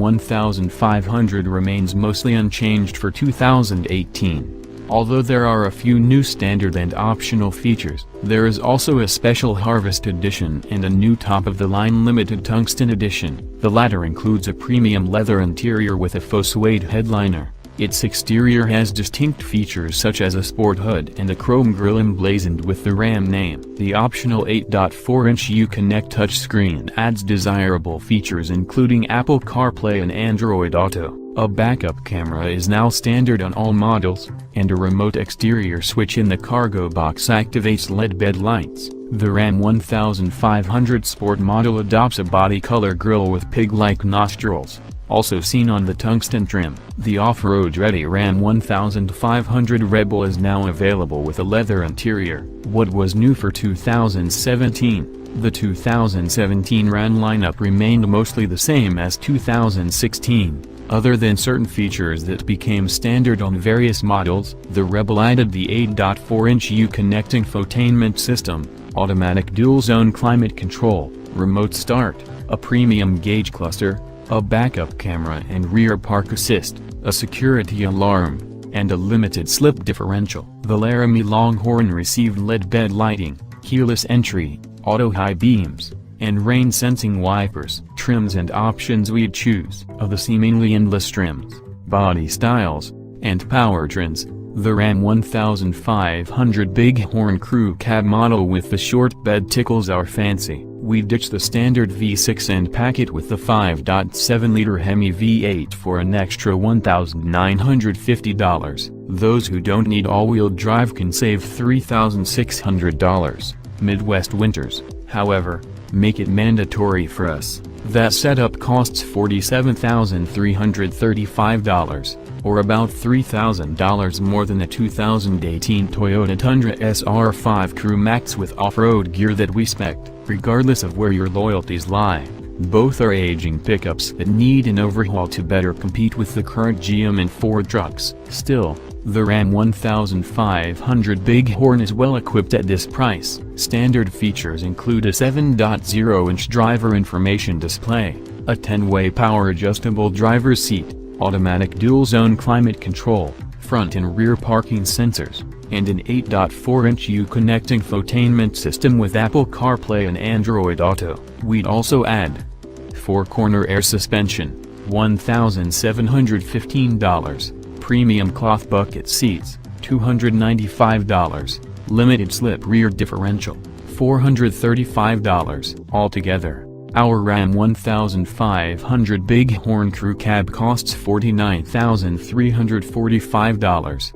1500 remains mostly unchanged for 2018. Although there are a few new standard and optional features, there is also a special Harvest Edition and a new top-of-the-line Limited Tungsten Edition. The latter includes a premium leather interior with a faux suede headliner. Its exterior has distinct features such as a sport hood and a chrome grille emblazoned with the Ram name. The optional 8.4-inch Uconnect touchscreen adds desirable features including Apple CarPlay and Android Auto. A backup camera is now standard on all models, and a remote exterior switch in the cargo box activates LED bed lights. The Ram 1500 Sport model adopts a body color grille with pig-like nostrils, also seen on the tungsten trim. The off-road ready Ram 1500 Rebel is now available with a leather interior. What was new for 2017? The 2017 Ram lineup remained mostly the same as 2016. Other than certain features that became standard on various models, the Rebel added the 8.4-inch Uconnect infotainment system, automatic dual-zone climate control, remote start, a premium gauge cluster, a backup camera and rear park assist, a security alarm, and a limited slip differential. The Laramie Longhorn received LED bed lighting, keyless entry, auto high beams, and rain-sensing wipers. Trims and options we'd choose. Of the seemingly endless trims, body styles, and powertrains, the Ram 1500 Bighorn Crew Cab model with the short bed tickles our fancy. We ditch the standard V6 and pack it with the 5.7-liter Hemi V8 for an extra $1,950. Those who don't need all-wheel drive can save $3,600. Midwest winters, however, make it mandatory for us. That setup costs $47,335, or about $3,000 more than a 2018 Toyota Tundra SR5 Crew Max with off-road gear that we spec'd. Regardless of where your loyalties lie, both are aging pickups that need an overhaul to better compete with the current GM and Ford trucks. Still, the Ram 1500 Bighorn is well equipped at this price. Standard features include a 7.0-inch driver information display, a 10-way power-adjustable driver's seat, automatic dual-zone climate control, front and rear parking sensors, and an 8.4-inch Uconnect infotainment system with Apple CarPlay and Android Auto. We'd also add 4-corner air suspension, $1,715, premium cloth bucket seats, $295, limited slip rear differential, $435. Altogether, our Ram 1500 Bighorn Crew Cab costs $49,345.